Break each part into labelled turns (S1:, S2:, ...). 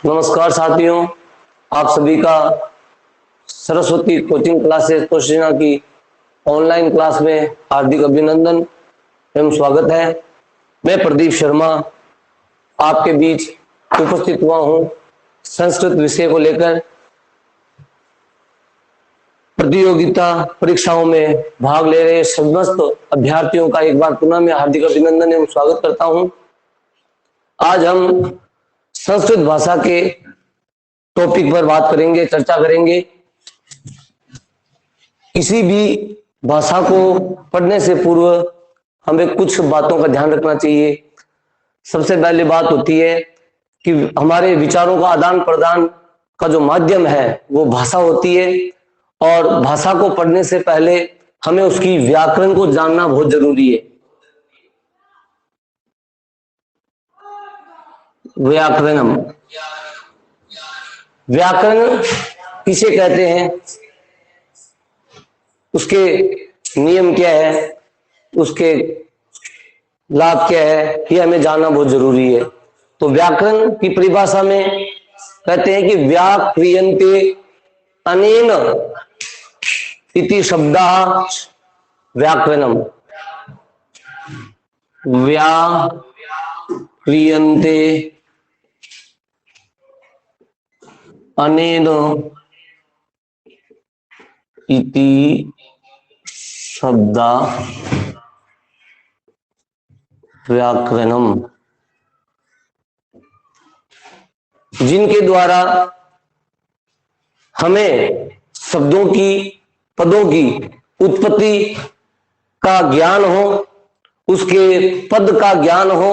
S1: नमस्कार साथियों, आप सभी का सरस्वती कोचिंग क्लासेस तोशिना की ऑनलाइन क्लास में हार्दिक अभिनंदन एवं स्वागत है। मैं प्रदीप शर्मा आपके बीच उपस्थित हुआ हूं संस्कृत विषय को लेकर। प्रतियोगिता परीक्षाओं में भाग ले रहे समस्त अभ्यर्थियों का एक बार पुनः मैं हार्दिक अभिनंदन एवं स्वागत करता हूं। आज हम संस्कृत भाषा के टॉपिक पर बात करेंगे, चर्चा करेंगे। किसी भी भाषा को पढ़ने से पूर्व हमें कुछ बातों का ध्यान रखना चाहिए। सबसे पहली बात होती है कि हमारे विचारों का आदान प्रदान का जो माध्यम है वो भाषा होती है, और भाषा को पढ़ने से पहले हमें उसकी व्याकरण को जानना बहुत जरूरी है। व्याकरणम, व्याकरण किसे कहते हैं, उसके नियम क्या है, उसके लाभ क्या है, ये हमें जानना बहुत जरूरी है। तो व्याकरण की परिभाषा में कहते हैं कि व्याक्रियन्ते अनेन इति शब्दः व्याकरणम। व्याक्रियन्ते अनेन इति शब्दः व्याकरणम। जिनके द्वारा हमें शब्दों की, पदों की उत्पत्ति का ज्ञान हो, उसके पद का ज्ञान हो,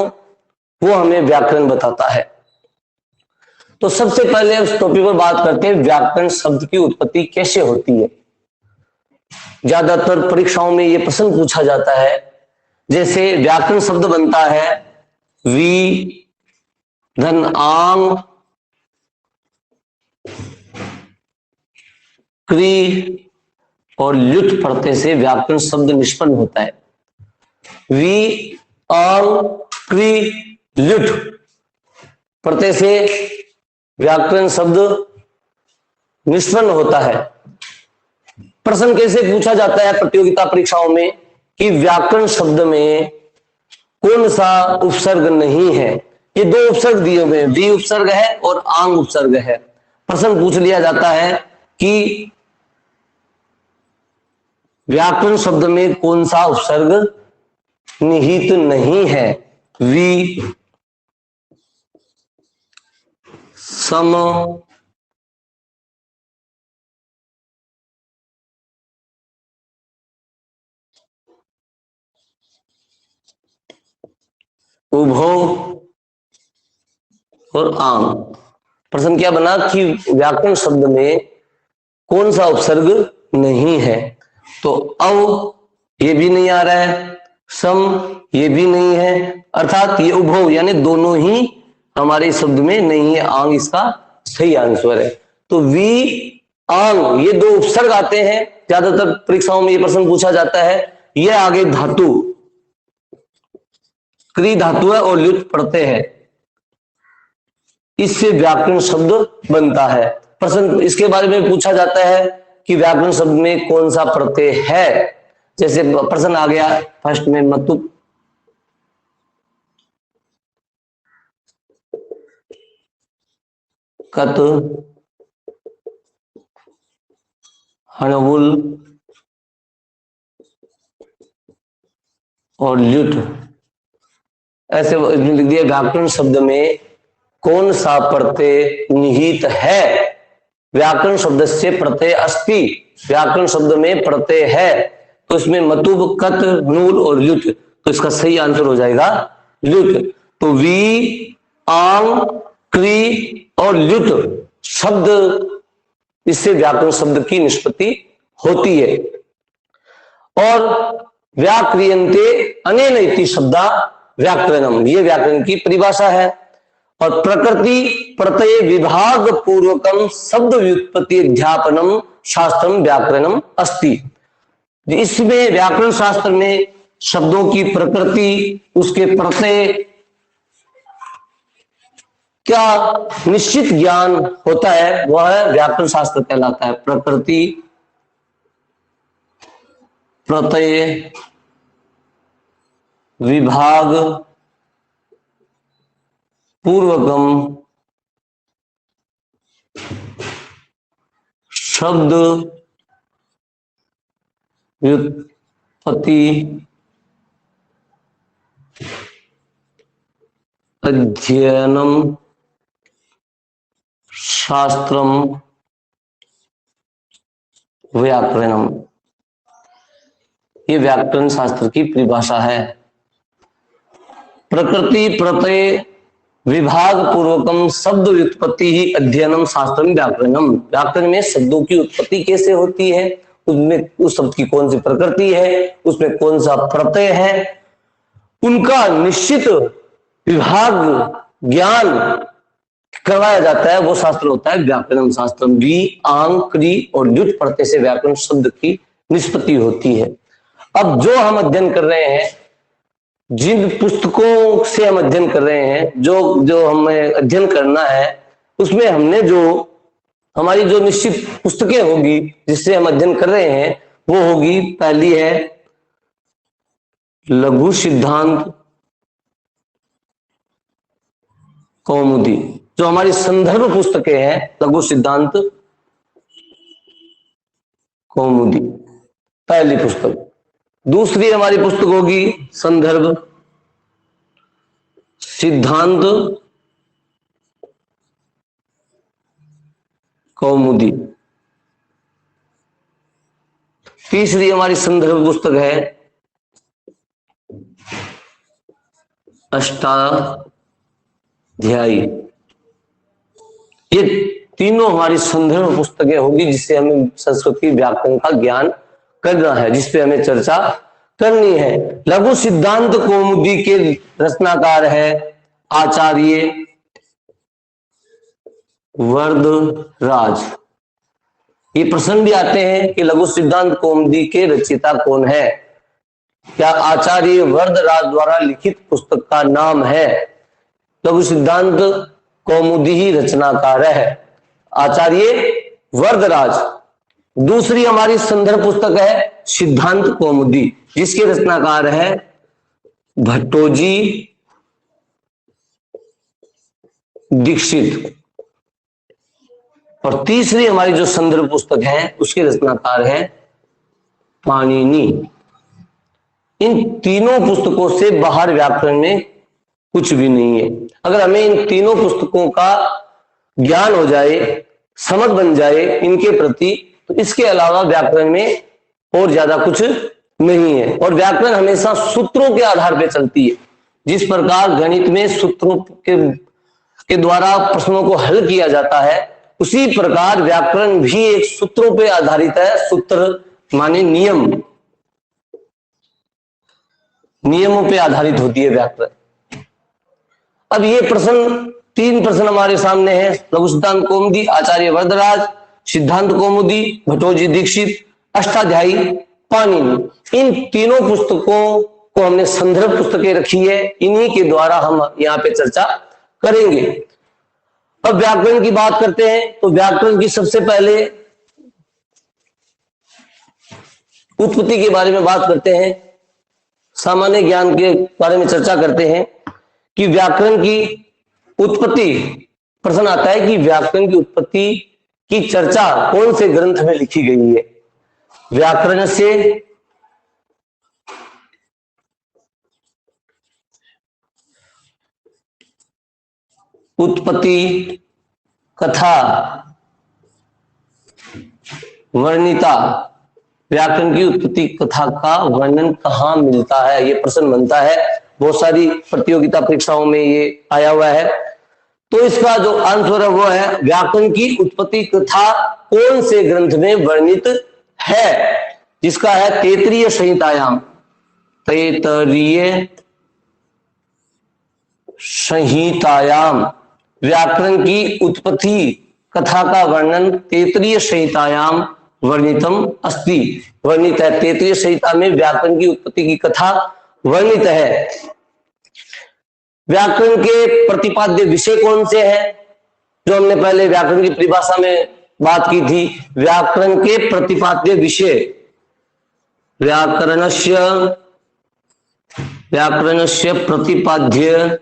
S1: वो हमें व्याकरण बताता है। तो सबसे पहले उस टॉपिक पर बात करते हैं, व्याकरण शब्द की उत्पत्ति कैसे होती है। ज्यादातर परीक्षाओं में यह प्रश्न पूछा जाता है। जैसे व्याकरण शब्द बनता है वी धन आंग क्री और ल्युट प्रत्यय से व्याकरण शब्द निष्पन्न होता है। वी आंग क्री ल्युट प्रत्यय से व्याकरण शब्द निष्पन्न होता है। प्रश्न कैसे पूछा जाता है प्रतियोगिता परीक्षाओं में कि व्याकरण शब्द में कौन सा उपसर्ग नहीं है। ये दो उपसर्ग दिए हुए हैं, वी उपसर्ग है और आंग उपसर्ग है। प्रश्न पूछ लिया जाता है कि व्याकरण शब्द में कौन सा उपसर्ग निहित नहीं है। वी सम उभो और आम। प्रश्न क्या बना कि व्याकरण शब्द में कौन सा उपसर्ग नहीं है। तो अव ये भी नहीं आ रहा है, सम ये भी नहीं है, अर्थात ये उभो यानी दोनों ही हमारे शब्द में नहीं है। आंग इसका सही आंसर है। तो वी आंग ये दो उपसर्ग आते हैं, ज्यादातर परीक्षाओं में ये प्रश्न पूछा जाता है। ये आगे धातु क्री धातु है और ल्युट प्रत्यय है, इससे व्याकरण शब्द बनता है। प्रश्न इसके बारे में पूछा जाता है कि व्याकरण शब्द में कौन सा प्रत्यय है। जैसे प्रश्न आ गया फर्स्ट में मतु, कत, हणवुल और ल्युट। ऐसे लिख दिया व्याकरण शब्द में कौन सा प्रत्यय निहित है। व्याकरण शब्द से प्रत्यय अस्ति, व्याकरण शब्द में प्रत्यय है। तो इसमें मतुब, कत, नूल और ल्युट, तो इसका सही आंसर हो जाएगा ल्युट। तो वी आंग क्री और ल्युट शब्द, इससे व्याकरण शब्द की निष्पत्ति होती है। और व्याक्रियन्ते अनेन इति शब्दा व्याकरणम, ये व्याकरण की परिभाषा है। और प्रकृति प्रत्यय विभाग पूर्वकम शब्द व्युत्पत्ति अध्यापनम शास्त्रम व्याकरणम अस्ति। इसमें व्याकरण शास्त्र में शब्दों की प्रकृति, उसके प्रत्यय क्या निश्चित ज्ञान होता है वह व्याकरण शास्त्र कहलाता है। प्रकृति प्रत्यय विभाग पूर्वकम शब्द व्युत्पत्ति अध्ययनम शास्त्रम व्याकरणम, ये व्याकरण शास्त्र की परिभाषा है। प्रकृति प्रत्यय विभाग पूर्वकम शब्द व्युत्पत्ति ही अध्ययनम शास्त्रम व्याकरणम। व्याकरण में शब्दों की उत्पत्ति कैसे होती है, उसमें उस शब्द की कौन सी प्रकृति है, उसमें कौन सा प्रत्यय है, उनका निश्चित विभाग ज्ञान करवाया जाता है, वो शास्त्र होता है व्याकरण शास्त्र। वी आंग क्री और द्युत प्रत्यय से व्याकरण शब्द की निष्पत्ति होती है। अब जो हम अध्ययन कर रहे हैं, जिन पुस्तकों से हम अध्ययन कर रहे हैं, जो हमें अध्ययन करना है, उसमें हमने जो हमारी जो निश्चित पुस्तकें होगी जिससे हम अध्ययन कर रहे हैं, वो होगी, पहली है लघु सिद्धांत कौमुदी, जो हमारी संदर्भ पुस्तकें हैं, लघु सिद्धांत कौमुदी पहली पुस्तक। दूसरी हमारी पुस्तक होगी संदर्भ सिद्धांत कौमुदी। तीसरी हमारी संदर्भ पुस्तक है अष्टाध्यायी। ये तीनों हमारी संदर्भ पुस्तकें होगी जिससे हमें संस्कृत की व्याकरण का ज्ञान करना है, जिसपे हमें चर्चा करनी है। लघु सिद्धांत कौमुदी के रचनाकार है आचार्य वरदराज। ये प्रश्न भी आते हैं कि लघु सिद्धांत कौमुदी के रचयिता कौन है। क्या आचार्य वरदराज द्वारा लिखित पुस्तक का नाम है लघु सिद्धांत कौमुदी ही रचनाकार है, आचार्य वरदराज। दूसरी हमारी संदर्भ पुस्तक है सिद्धांत कौमुदी, जिसके रचनाकार है भट्टोजी दीक्षित। और तीसरी हमारी जो संदर्भ पुस्तक है उसके रचनाकार है पाणिनि। इन तीनों पुस्तकों से बाहर व्याकरण में कुछ भी नहीं है। अगर हमें इन तीनों पुस्तकों का ज्ञान हो जाए, समझ बन जाए इनके प्रति, तो इसके अलावा व्याकरण में और ज्यादा कुछ नहीं है। और व्याकरण हमेशा सूत्रों के आधार पर चलती है। जिस प्रकार गणित में सूत्रों के द्वारा प्रश्नों को हल किया जाता है, उसी प्रकार व्याकरण भी एक सूत्रों पर आधारित है। सूत्र माने नियम, नियमों पे आधारित होती है व्याकरण। अब ये तीन प्रश्न हमारे सामने हैं। लघु सिद्धांत कौमुदी आचार्य वरदराज, सिद्धांत कौमुदी भट्टोजी दीक्षित, अष्टाध्यायी पाणिनि। इन तीनों पुस्तकों को हमने संदर्भ पुस्तकें रखी है, इन्हीं के द्वारा हम यहाँ पे चर्चा करेंगे। अब व्याकरण की बात करते हैं तो व्याकरण की सबसे पहले उत्पत्ति के बारे में बात करते हैं, सामान्य ज्ञान के बारे में चर्चा करते हैं कि व्याकरण की उत्पत्ति। प्रश्न आता है कि व्याकरण की उत्पत्ति की चर्चा कौन से ग्रंथ में लिखी गई है। व्याकरण से उत्पत्ति कथा वर्णिता, व्याकरण की उत्पत्ति कथा का वर्णन कहाँ मिलता है, ये प्रश्न बनता है। बहुत सारी प्रतियोगिता परीक्षाओं में ये आया हुआ है। तो इसका जो आंसर है वो है व्याकरण की उत्पत्ति कथा कौन से ग्रंथ में वर्णित है, जिसका है तैत्तिरीय संहितायाम। तैत्तिरीय संहितायाम व्याकरण की उत्पत्ति कथा का वर्णन तैत्तिरीय संहितायाम वर्णितम अस्ति। वर्णित है, तैत्तिरीय संहिता में व्याकरण की उत्पत्ति की कथा वर्णित है। व्याकरण के प्रतिपाद्य विषय कौन से हैं, जो हमने पहले व्याकरण की परिभाषा में बात की थी। व्याकरण के प्रतिपाद्य विषय, व्याकरणस्य प्रतिपाद्य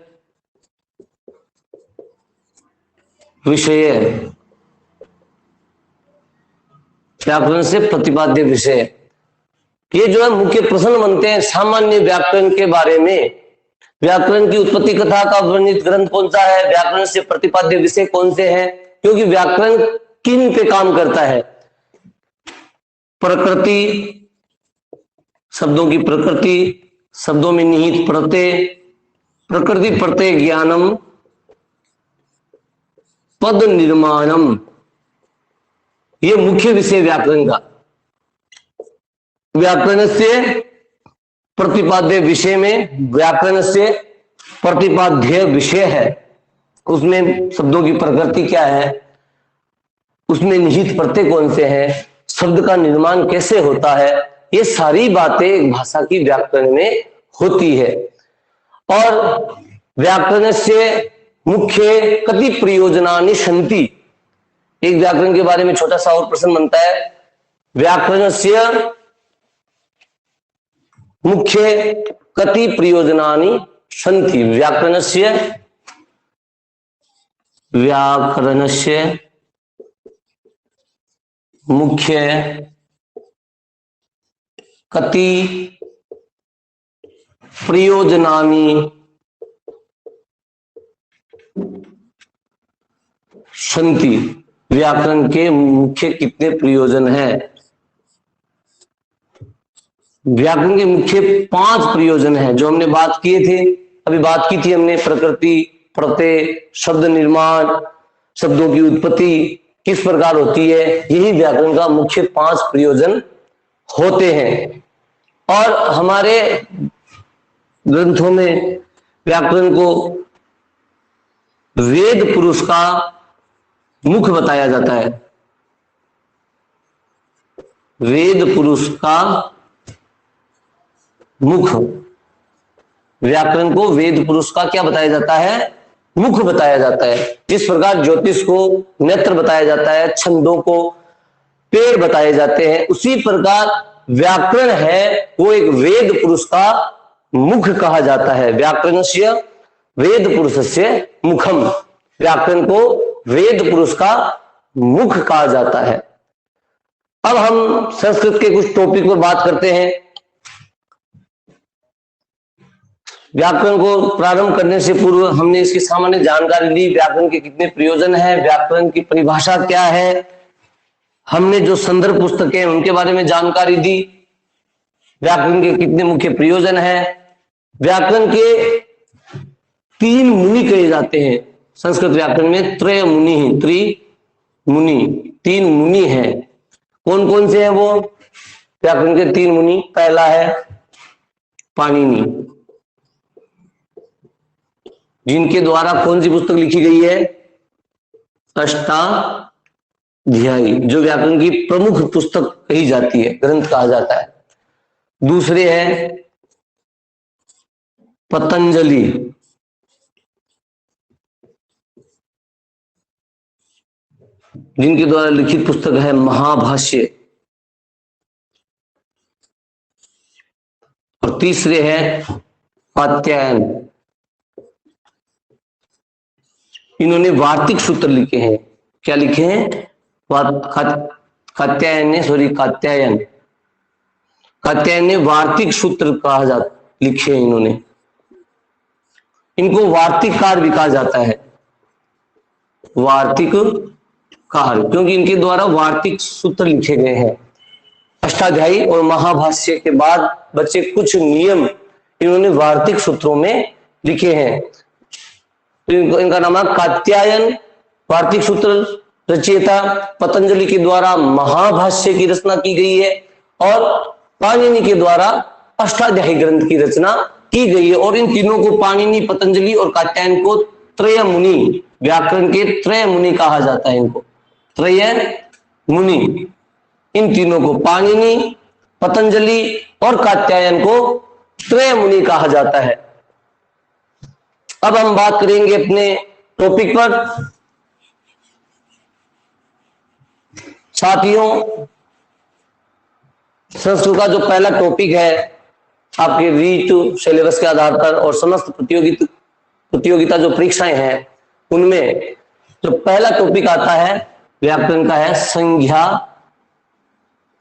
S1: विषय, व्याकरण से प्रतिपाद्य विषय, ये जो है मुख्य प्रश्न बनते हैं सामान्य व्याकरण के बारे में। व्याकरण की उत्पत्ति कथा का वर्णित ग्रंथ कौन सा है, व्याकरण से प्रतिपाद्य विषय कौन से हैं, क्योंकि व्याकरण किन पे काम करता है। प्रकृति, शब्दों की प्रकृति, शब्दों में निहित प्रत्यय, प्रकृति प्रत्यय ज्ञानम, पद निर्माणम, ये मुख्य विषय व्याकरण का। व्याकरण से प्रतिपाद्य विषय में, व्याकरण से प्रतिपाद्य विषय है, उसमें शब्दों की प्रकृति क्या है, उसमें निहित प्रत्यय कौन से हैं, शब्द का निर्माण कैसे होता है, ये सारी बातें एक भाषा की व्याकरण में होती है। और व्याकरण से मुख्य कति प्रयोजनानि सन्ति, एक व्याकरण के बारे में छोटा सा और प्रश्न बनता है। व्याकरण से मुख्य कति प्रयोजनानि सन्ति, व्याकरणस्य मुख्य कति प्रयोजनानि सन्ति, व्याकरण के मुख्य कितने प्रयोजन हैं। व्याकरण के मुख्य 5 प्रयोजन हैं जो हमने बात किए थे, अभी बात की थी हमने, प्रकृति, प्रत्यय, शब्द निर्माण, शब्दों की उत्पत्ति किस प्रकार होती है, यही व्याकरण का मुख्य 5 प्रयोजन होते हैं। और हमारे ग्रंथों में व्याकरण को वेद पुरुष का मुख बताया जाता है। वेद पुरुष का मुख, व्याकरण को वेद पुरुष का क्या बताया जाता है, मुख बताया जाता है। जिस प्रकार ज्योतिष को नेत्र बताया जाता है, छंदों को पेड़ बताए जाते हैं, उसी प्रकार व्याकरण है वो एक वेद पुरुष का मुख कहा जाता है। व्याकरणस्य वेद पुरुषस्य मुखम, व्याकरण को वेद पुरुष का मुख कहा जाता है। अब हम संस्कृत के कुछ टॉपिक पर बात करते हैं। व्याकरण को प्रारंभ करने से पूर्व हमने इसकी सामान्य जानकारी ली, व्याकरण के कितने प्रयोजन हैं, व्याकरण की परिभाषा क्या है, हमने जो संदर्भ पुस्तकें हैं उनके बारे में जानकारी दी, व्याकरण के कितने मुख्य प्रयोजन हैं। व्याकरण के 3 मुनि कहे जाते हैं संस्कृत व्याकरण में, त्रय मुनि, त्रिमुनि, 3 मुनि हैं। कौन कौन से हैं वो व्याकरण के 3 मुनि? पहला है पाणिनि, जिनके द्वारा कौन सी पुस्तक लिखी गई है? अष्टाध्यायी, जो व्याकरण की प्रमुख पुस्तक कही जाती है, ग्रंथ कहा जाता है। दूसरे हैं पतंजलि, जिनके द्वारा लिखित पुस्तक है महाभाष्य। और तीसरे हैं कात्यायन, इन्होंने वार्तिक सूत्र लिखे हैं। क्या लिखे हैं? कात्यायन ने वार्तिक सूत्र कहा जाता, लिखे हैं इन्होंने। इनको वार्तिककार भी कहा जाता है, वार्तिककार, क्योंकि इनके द्वारा वार्तिक सूत्र लिखे गए हैं। अष्टाध्यायी और महाभाष्य के बाद बच्चे कुछ नियम इन्होंने वार्तिक सूत्रों में लिखे हैं। इनका नाम है कात्यायन, वार्तिक सूत्र रचयिता। पतंजलि के द्वारा महाभाष्य की रचना की गई है और पाणिनि के द्वारा अष्टाध्यायी ग्रंथ की रचना की गई है। और इन तीनों को, पाणिनि, पतंजलि और कात्यायन को त्रय मुनि, व्याकरण के त्रय मुनि कहा जाता है। इनको त्रय मुनि, इन तीनों को, पाणिनि, पतंजलि और कात्यायन को त्रय मुनि कहा जाता है। अब हम बात करेंगे अपने टॉपिक पर। साथियों, संस्कृत का जो पहला टॉपिक है आपके रीट सिलेबस के आधार पर और समस्त प्रतियोगिता जो परीक्षाएं हैं उनमें जो पहला टॉपिक आता है व्याकरण का है संज्ञा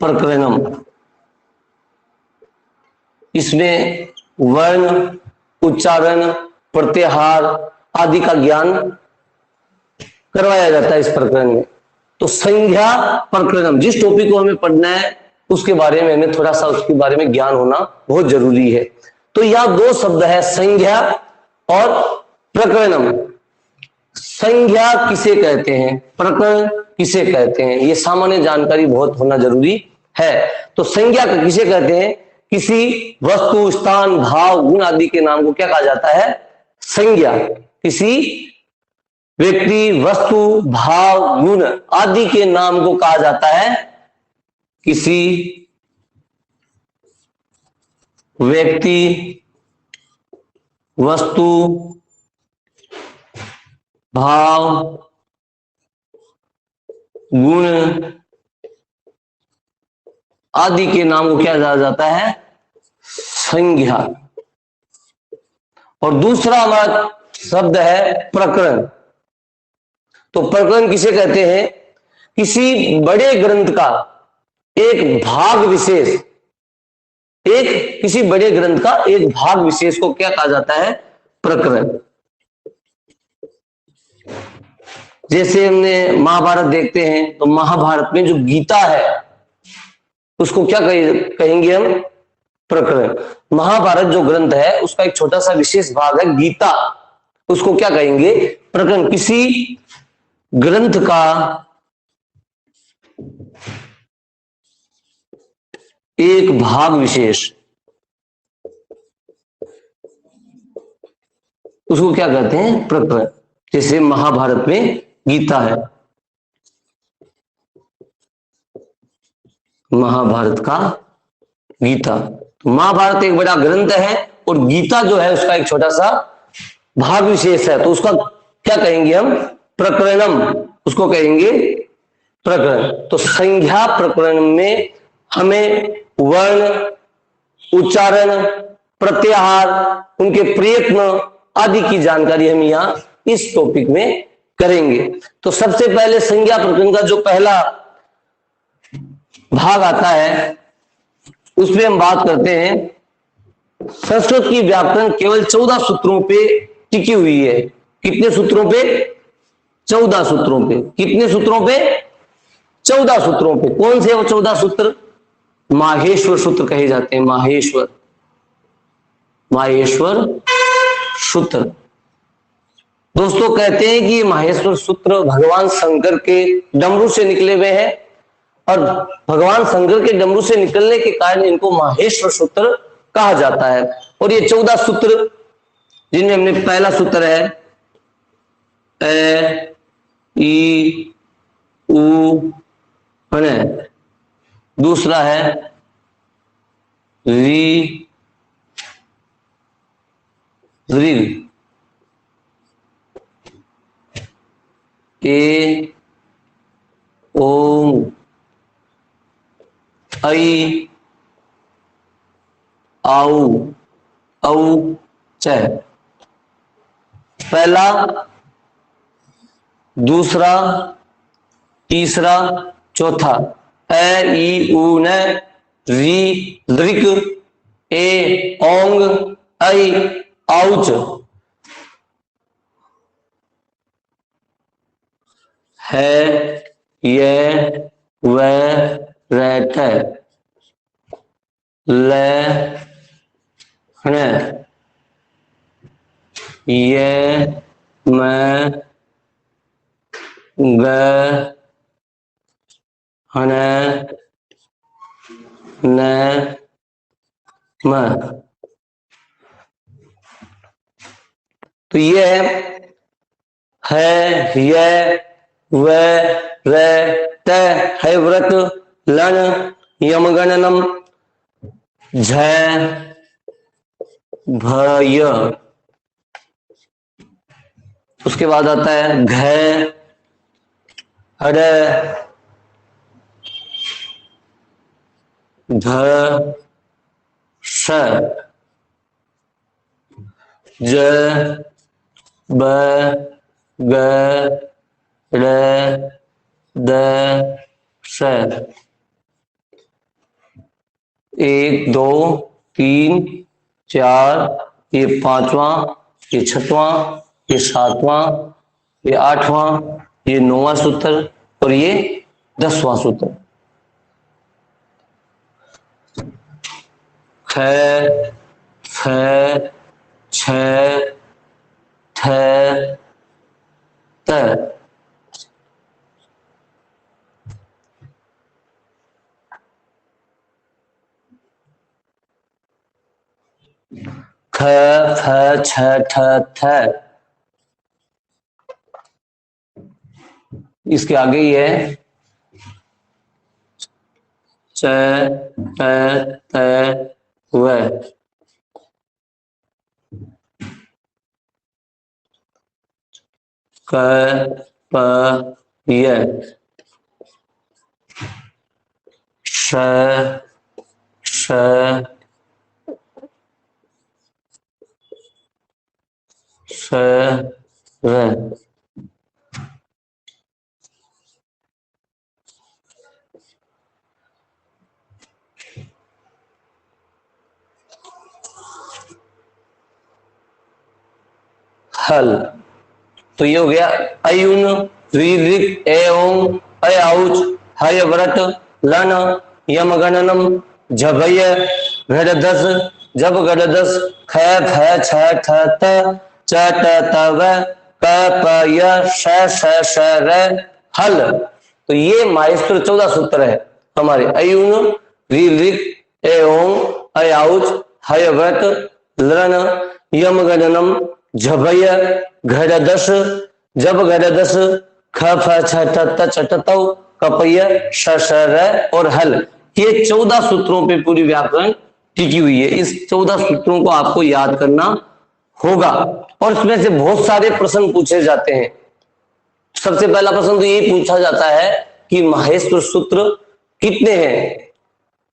S1: प्रकरणम। इसमें वर्ण, उच्चारण, प्रत्याहार आदि का ज्ञान करवाया जाता है इस प्रकरण में। तो संज्ञा प्रकरणम जिस टॉपिक को हमें पढ़ना है उसके बारे में हमें थोड़ा सा उसके बारे में ज्ञान होना बहुत जरूरी है। तो यह दो शब्द है संज्ञा और प्रकरणम। संज्ञा किसे कहते हैं, प्रकरण किसे कहते हैं, ये सामान्य जानकारी बहुत होना जरूरी है। तो संज्ञा किसे कहते हैं, किसी वस्तु, स्थान, भाव, गुण आदि के नाम को क्या कहा जाता है, संज्ञा। किसी व्यक्ति, वस्तु, भाव, गुण आदि के नाम को कहा जाता है किसी व्यक्ति, वस्तु, भाव, गुण आदि के नाम को क्या कहा जाता है, संज्ञा। और दूसरा हमारा शब्द है प्रकरण। तो प्रकरण किसे कहते हैं, किसी बड़े ग्रंथ का एक भाग विशेष, किसी बड़े ग्रंथ का एक भाग विशेष को क्या कहा जाता है, प्रकरण। जैसे हमने महाभारत देखते हैं तो महाभारत में जो गीता है उसको क्या कहेंगे हम, प्रकरण। महाभारत जो ग्रंथ है उसका एक छोटा सा विशेष भाग है गीता, उसको क्या कहेंगे, प्रकरण। किसी ग्रंथ का एक भाग विशेष उसको क्या कहते हैं, प्रकरण। जैसे महाभारत में गीता है, महाभारत का गीता। तो महाभारत एक बड़ा ग्रंथ है और गीता जो है उसका एक छोटा सा भाग विशेष है, तो उसका क्या कहेंगे हम, प्रकरणम, उसको कहेंगे प्रकरण। तो संज्ञा प्रकरण में हमें वर्ण, उच्चारण, प्रत्याहार, उनके प्रयत्न आदि की जानकारी हम यहाँ इस टॉपिक में करेंगे। तो सबसे पहले संज्ञा प्रकरण का जो पहला भाग आता है उसमें हम बात करते हैं, संस्कृत की व्याकरण केवल 14 सूत्रों पे टिकी हुई है। कितने सूत्रों पे, 14 सूत्रों पे। कितने सूत्रों पे, 14 सूत्रों पे। कौन से वो 14 सूत्र, माहेश्वर सूत्र कहे जाते हैं, माहेश्वर सूत्र। दोस्तों कहते हैं कि माहेश्वर सूत्र भगवान शंकर के डमरू से निकले हुए हैं और भगवान शंकर के डमरू से निकलने के कारण इनको माहेश्वर सूत्र कहा जाता है। और ये 14 सूत्र जिनमें हमने पहला सूत्र है ए ई उ, दूसरा है री ऋ, ए ओम ऐ आउ औ च। पहला, दूसरा, तीसरा, चौथा ए ई उ न री ऋक ए ओंग ऐ औच है ये वह रहता ले ये मैं ग न म। तो ये है ये वह रे त है व्रत लन यमगणनम झ भय उसके बाद आता है घ, ड़, ध, श, ज, ब, ग, ड़, द, स। 1 2 3 4, ये 5वां, ये 6वां, ये 7वां, ये 8वां, ये 9वां सूत्र और ये 10वां सूत्र। ख, फ, छ, थ, त। ख, फ, छ, ठ, थ। इसके आगे ही है च, प, त, व। क, प, य, श, श, स, र। हल। तो ये हो गया अयुन, ऋ, ए ओं, अय औच, हय व्रत, लन, यम गणनम, झभय, घड़ दस, जब घड़ दस, ख, फ, छ, ठ, त, च, ट, त, व, प, प, य, श, र, हल। तो ये माहेश्वर 14 सूत्र है हमारे। अयुन, ऋ, ए ओं, अय औच, हय व्रत, लन, यम गणनम, झभय, घड़ दस, जब घड़ दस, ख, फ, छ, ठ, त, च, ट, तौ, कपय, श, र और हल। ये 14 सूत्रों पे पूरी व्याकरण टिकी हुई है। इस 14 सूत्रों को आपको याद करना होगा और इसमें से बहुत सारे प्रश्न पूछे जाते हैं। सबसे पहला प्रश्न तो यही पूछा जाता है कि माहेश्वर सूत्र कितने हैं।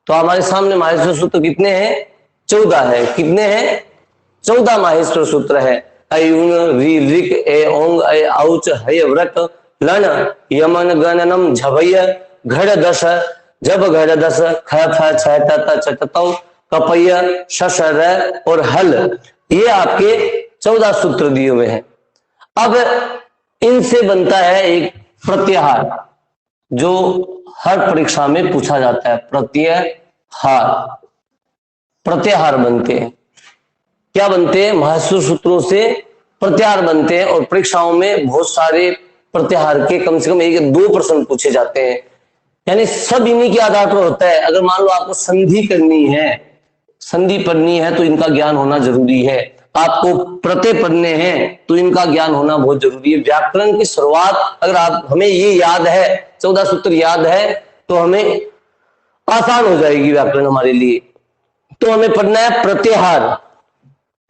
S1: तो हमारे सामने माहेश्वर सूत्र कितने हैं? 14 है। कितने हैं? 14 माहेश्वर सूत्र है। अयुन, ऋ, ए ओंग, अय औच, हय व्रत, लन, यमन गणनम, झभय, घड़ दस, जब घड़ दस, ख, फ, छ, ट, त, च, ट, तौ, कपय, श, र और हल। ये आपके 14 सूत्र दिए हुए हैं। अब इनसे बनता है एक प्रत्याहार जो हर परीक्षा में पूछा जाता है। प्रत्याहार, प्रत्याहार बनते हैं। क्या बनते हैं? माहेश्वर सूत्रों से प्रत्याहार बनते हैं और परीक्षाओं में बहुत सारे प्रत्याहार के कम से कम 1-2 प्रश्न पूछे जाते हैं। यानी सब इन्हीं के आधार पर होता है। अगर मान लो आपको संधि करनी है, संधि पढ़नी है, तो इनका ज्ञान होना जरूरी है। आपको प्रत्यय पढ़ने हैं तो इनका ज्ञान होना बहुत जरूरी है। व्याकरण की शुरुआत अगर आप हमें ये याद है, 14 सूत्र याद है, तो हमें आसान हो जाएगी व्याकरण हमारे लिए। तो हमें पढ़ना है प्रत्याहार।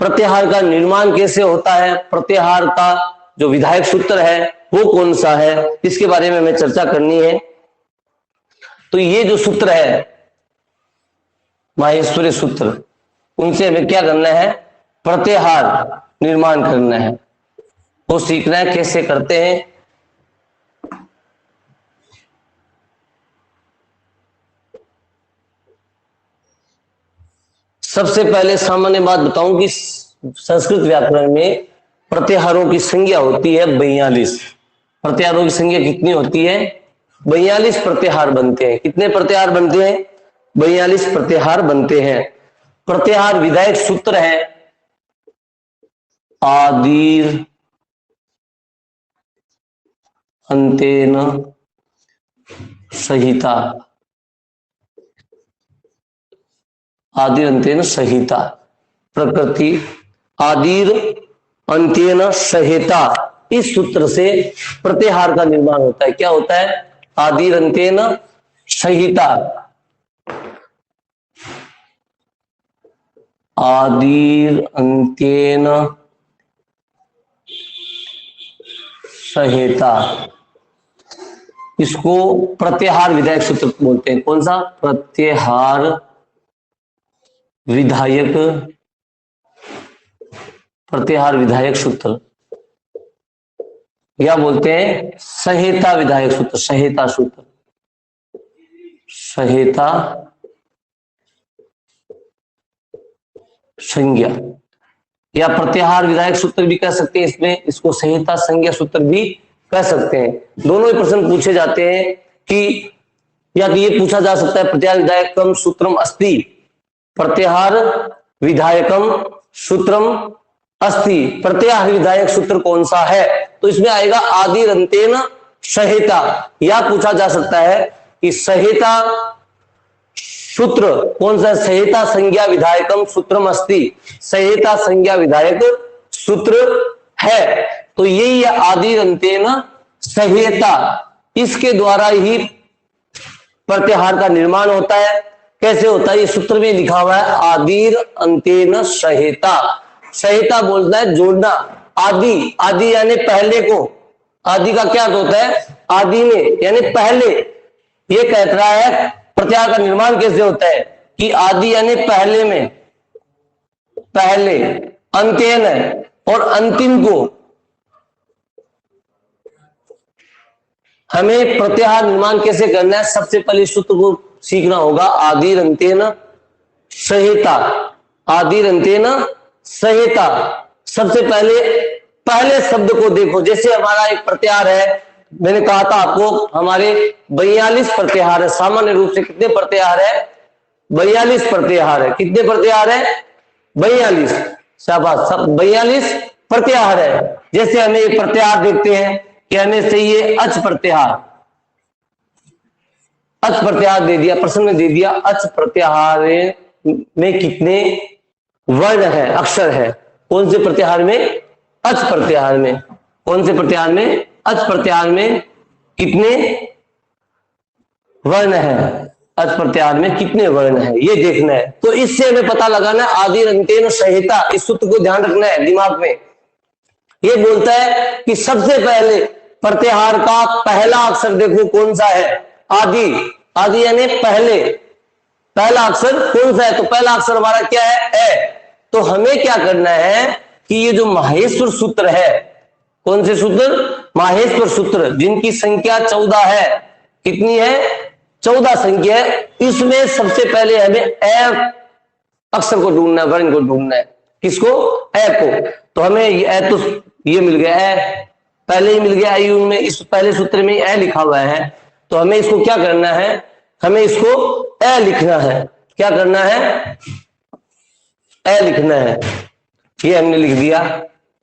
S1: प्रत्याहार का निर्माण कैसे होता है, प्रत्याहार का जो विधायक सूत्र है वो कौन सा है, इसके बारे में हमें चर्चा करनी है। तो ये जो सूत्र है माहेश्वरी सूत्र, उनसे हमें क्या करना है? प्रत्याहार निर्माण करना है। वो सीखना है कैसे करते हैं। सबसे पहले सामान्य बात बताऊं कि संस्कृत व्याकरण में प्रत्याहारों की संख्या होती है 42। प्रत्याहारों की संख्या कितनी होती है? 42 प्रत्याहार बनते हैं। कितने प्रत्याहार बनते हैं? 42 प्रत्याहार बनते हैं। प्रत्याहार विधायक सूत्र है आदिर अंतेन सहिता। आदिर अंतेन सहिता, प्रकृति आदिर अंत्येन सहिता, इस सूत्र से प्रत्याहार का निर्माण होता है। क्या होता है? आदिर अंत्येन सहिता, आदिर अंत्येन संहिता, इसको प्रत्याहार विधायक सूत्र बोलते हैं। कौन सा? प्रत्याहार विधायक, प्रत्याहार विधायक सूत्र, या बोलते हैं संहिता विधायक सूत्र, संहिता सूत्र, संहिता संज्ञा, या प्रत्याहार विधायक सूत्र भी कह सकते हैं इसमें, इसको संहिता संज्ञा सूत्र भी कह सकते हैं। दोनों ही प्रश्न पूछे जाते हैं कि, या कि ये पूछा जा सकता है प्रत्याहार विधायकम सूत्रम अस्ति, प्रत्याहार विधायकम सूत्रम अस्ति, प्रत्याहार विधायक सूत्र कौन सा है? तो इसमें आएगा आदिरंतेन संहिता, या पूछा जा सकता है कि संहिता सूत्र कौन सा? संहिता संज्ञा विधायकम सूत्रम अस्ति, संहिता संज्ञा विधायक सूत्र है। तो यही है आदिरंतेन संहिता, इसके द्वारा ही प्रत्याहार का निर्माण होता है। कैसे होता है? ये सूत्र में लिखा हुआ है आदिर अंतेन संहिता। संहिता बोलता है जोड़ना, आदि, आदि यानी पहले को, आदि का क्या अर्थ होता है? आदि में यानी पहले। ये कह रहा है प्रत्याहार का निर्माण कैसे होता है कि आदि यानी पहले में, पहले, अंतेन और अंतिम को हमें प्रत्याहार निर्माण कैसे करना है? सबसे पहले सूत्र को सीखना होगा आदिरंतेन संहिता, आदिरंतेन संहिता। सबसे पहले पहले शब्द को देखो, जैसे हमारा एक प्रत्याहार है, मैंने कहा था आपको हमारे 42 प्रत्याहार है। सामान्य रूप से कितने प्रत्याहार है? 42 प्रत्याहार है। कितने प्रत्याहार है? 42। शाबाश, सब 42 प्रत्याहार है। जैसे हमें एक प्रत्याहार देखते हैं कि हमें चाहिए अच प्रत्याहार, अच प्रत्याहार दे दिया, प्रश्न में दे दिया अच प्रत्याहार में कितने वर्ण है, अक्षर है? कौन से प्रत्याहार में? अच प्रत्याहार में। कौन से प्रत्याहार में? अच प्रत्याहार में कितने वर्ण है? अच प्रत्याहार में कितने वर्ण है, ये देखना है। तो इससे हमें पता लगाना है आदिरंतेन संहिता, इस सूत्र को ध्यान रखना है दिमाग में। ये बोलता है कि सबसे पहले प्रत्याहार का पहला अक्षर देखो कौन सा है? आदि, आदि यानी पहले, पहला अक्षर कौन सा है? तो पहला अक्षर हमारा क्या है? ए। तो हमें क्या करना है कि ये जो माहेश्वर सूत्र है, कौन से सूत्र? माहेश्वर सूत्र, जिनकी संख्या 14 है। कितनी है? 14 संख्या है। इसमें सबसे पहले हमें ए अक्षर को ढूंढना है, वर्ण को ढूंढना है। किसको? ए को। तो हमें ए, तो ये मिल गया ए, पहले ही मिल गया ए में, इस पहले सूत्र में ए लिखा हुआ है। तो हमें इसको क्या करना है? हमें इसको ए लिखना है। क्या करना है? ए लिखना है। ये हमने लिख दिया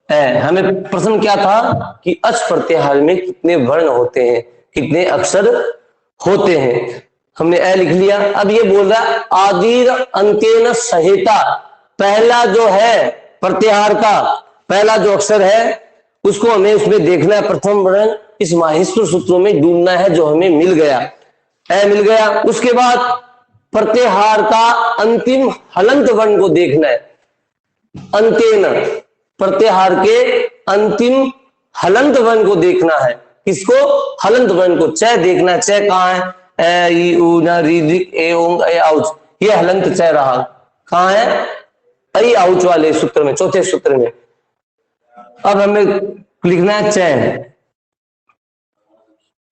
S1: ए। हमें प्रश्न क्या था कि अच प्रत्याहार में कितने वर्ण होते हैं, कितने अक्षर होते हैं? हमने ए लिख लिया। अब ये बोल रहा है आदिर अंतेन संहिता, पहला जो है प्रत्याहार का पहला जो अक्षर है उसको हमें उसमें देखना है, प्रथम वर्ण इस माहेश्वर सूत्रों में ढूंढना है, जो हमें मिल गया, ए मिल गया। उसके बाद प्रत्याहार का अंतिम हलंत वर्ण को देखना है, अंतेन, प्रत्याहार के अंतिम हलंत वर्ण को देखना है। किसको? हलंत वर्ण को। च देखना है, च कहाँ है? ए ई उ न री रि ए ओंग ए औच, ये हलंत च रहा। कहाँ है? ऐ औच वाले सूत्र में, चौथे सूत्र में। अब हमें लिखना है च,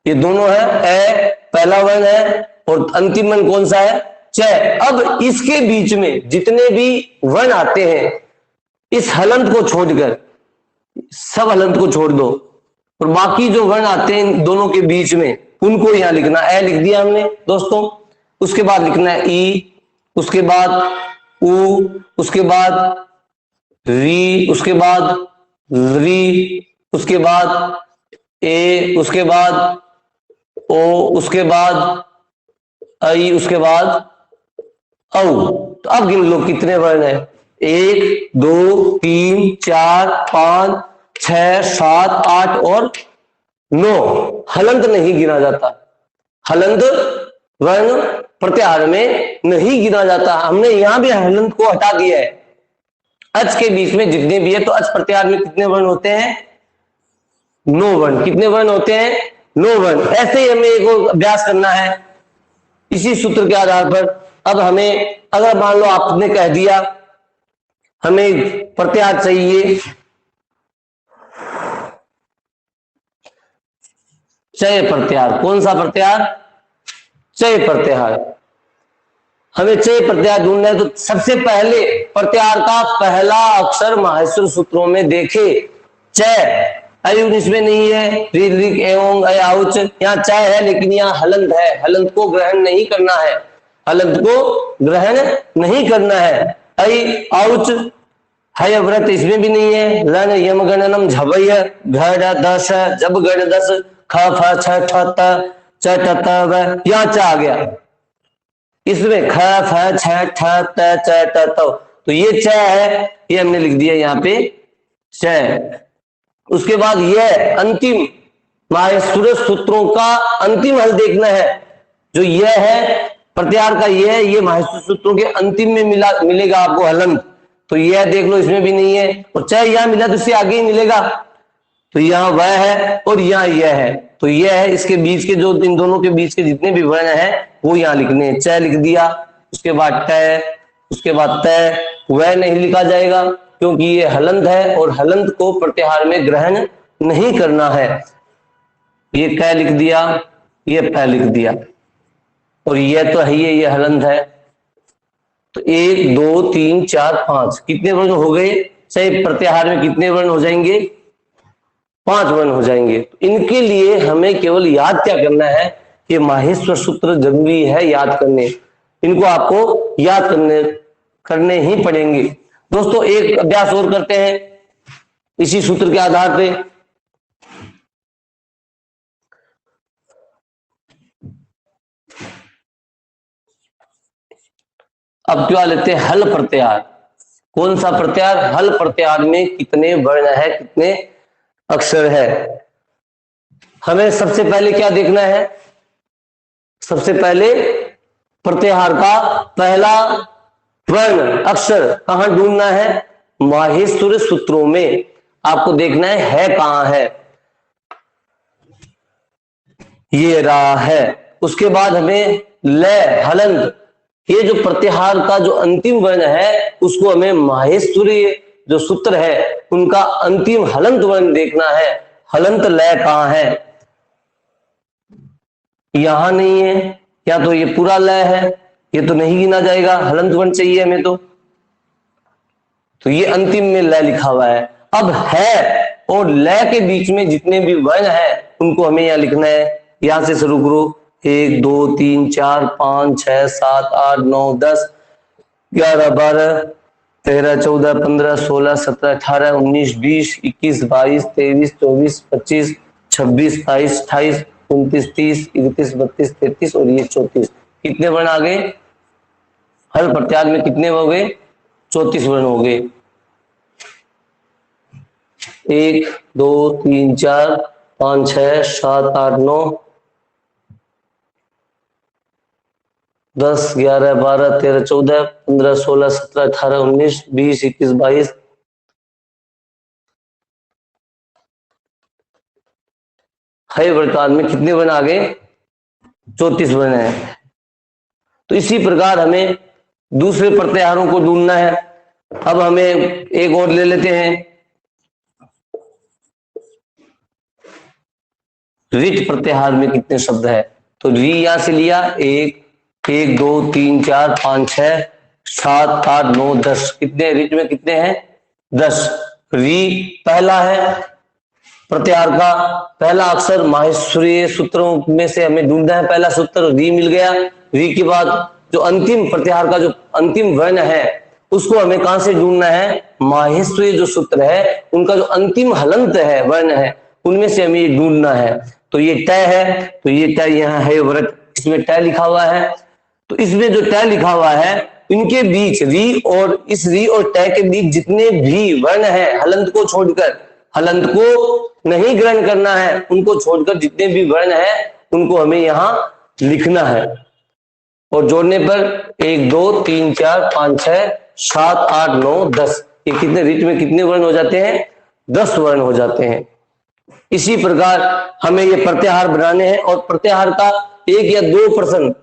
S1: ये दोनों है, ए पहला वर्ण है और अंतिम वर्ण कौन सा है? च। अब इसके बीच में जितने भी वर्ण आते हैं, इस हलंत को छोड़कर, सब हलंत को छोड़ दो और बाकी जो वर्ण आते हैं इन दोनों के बीच में, उनको यहां लिखना। ए लिख दिया हमने दोस्तों। उसके बाद लिखना है ई, उसके बाद उ, उसके बाद री, उसके बाद री, उसके बाद ए, उसके बाद ओ, उसके बाद आई, उसके बाद औ। तो अब गिन लो कितने वर्ण है? 1 2 3 4 5 6 7 8 और 9। हलंत नहीं गिना जाता, हलंत वर्ण प्रत्याहार में नहीं गिना जाता। हमने यहां भी हलंत को हटा दिया है। अच के बीच में जितने भी है, तो अच प्रत्याहार में कितने वर्ण होते हैं? 9 वर्ण। कितने वर्ण होते हैं? 9 वर्ण। ऐसे ही हमें एक और अभ्यास करना है इसी सूत्र के आधार पर। अब हमें, अगर मान लो आपने कह दिया हमें प्रत्याहार चाहिए, चय प्रत्याहार। कौन सा प्रत्याहार? चय प्रत्याहार। हमें चय प्रत्याहार ढूंढना है, तो सबसे पहले प्रत्याहार का पहला अक्षर माहेश्वर सूत्रों में देखे चय। अयुन इसमें नहीं है, ऋ ऋ एवं औच, यहाँ चय है लेकिन यहाँ हलंत है। हलंत को ग्रहण नहीं करना है, हलंत को ग्रहण नहीं करना है। ऐ औच है व्रत, इसमें भी नहीं है। लन यम गणनम झवय घड़ दस, जब गण दस, ख फ छ ठ त च ट त व, यहाँ च आ गया। इसमें ख फ छ ठ त च ट त, तो ये च है, ये हमने लिख दिया यहाँ पे च। उसके बाद यह अंतिम माहेश्वर सूत्रों का अंतिम हल देखना है। जो यह है प्रत्याहार का, ये माहेश्वर सूत्रों के अंतिम में मिलेगा आपको हलंत। तो यह देख लो, इसमें भी नहीं है। और चाहे यहां मिला तो इससे आगे ही मिलेगा। तो यहाँ वह है और यहाँ यह है, तो यह है। इसके बीच के जो, इन दोनों के बीच के जितने भी वर्ण हैं वो यहाँ लिखने हैं। च लिख दिया, उसके बाद ट, उसके बाद तय। वह नहीं लिखा जाएगा क्योंकि ये हलंत है और हलंत को प्रत्याहार में ग्रहण नहीं करना है। ये क लिख दिया, ये प लिख दिया, और यह तो है ये हलंत है। तो 1 2 3 4 5 कितने वर्ण हो गए? चाहे प्रत्याहार में कितने वर्ण हो जाएंगे? 5 वर्ण हो जाएंगे। तो इनके लिए हमें केवल याद क्या करना है? ये माहेश्वर सूत्र जरूरी है याद करने, इनको आपको याद करने ही पड़ेंगे। दोस्तों एक अभ्यास और करते हैं इसी सूत्र के आधार पे। अब क्या लेते हैं? हल प्रत्याहार। कौन सा प्रत्याहार? हल प्रत्याहार में कितने वर्ण है, कितने अक्षर है? हमें सबसे पहले क्या देखना है? सबसे पहले प्रत्याहार का पहला वर्ण अक्षर कहां ढूंढना है? माहेश्वर सूत्रों में आपको देखना है कहां है? ये रहा है। उसके बाद हमें लय हलंत, ये जो प्रत्याहार का जो अंतिम वर्ण है उसको हमें माहेश्वरीय जो सूत्र है उनका अंतिम हलंत वर्ण देखना है। हलंत लय कहां है? यहां नहीं है, या तो ये पूरा लय है, ये तो नहीं गिना जाएगा, हलंत वर्ण चाहिए हमें। तो ये अंतिम में लय लिखा हुआ है। अब है और लय के बीच में जितने भी वर्ण है उनको हमें यहां लिखना है। यहां से शुरू करो, 1 2 3 4 5 6 7 8 9 10 11 12 13 14 15 16 17 18 19 20 21 22 23 24 25 26 27 28 29 30 31 32 33 और ये 34। कितने वर्ण आ गए? हल प्रत्याहार में कितने हो गए? 34 वर्ण हो गए। 1 2 3 4 5 6 7 8 9 10 11 12 13 14 15 16 17 18 19 20 21 22 हय प्रकार में कितने वर्ण आ गए? 34 वर्ण है। तो इसी प्रकार हमें दूसरे प्रत्याहारों को ढूंढना है। अब हमें एक और ले लेते हैं, ऋट प्रत्याहार में कितने शब्द है? तो री यहां से लिया, 1 1 2 3 4 5 6 7 8 9 10। कितने ऋट में कितने हैं? 10। री पहला है प्रत्याहार का पहला अक्षर, माहेश्वरीय सूत्रों में से हमें ढूंढना है पहला सूत्र। री मिल गया। री के बाद जो अंतिम प्रत्याहार का जो अंतिम वर्ण है उसको हमें कहां से ढूंढना है? माहेश्वरीय जो सूत्र है उनका जो अंतिम हलंत है वर्ण है उनमें से हमें ये ढूंढना है। तो ये ट है, तो ये ट यहाँ है व्रत, इसमें ट लिखा हुआ है। तो इसमें जो ट लिखा हुआ है इनके बीच री और इस री और ट के बीच जितने भी वर्ण है हलंत को छोड़कर, हलंत को नहीं ग्रहण करना है, उनको छोड़कर जितने भी वर्ण है उनको हमें यहां लिखना है। और जोड़ने पर 1 2 3 4 5 6 7 8 9 10, ये कितने ऋट में कितने वर्ण हो जाते हैं? 10 वर्ण हो जाते हैं। इसी प्रकार हमें ये प्रत्याहार बनाने हैं और प्रत्याहार का 1 या 2 प्रश्न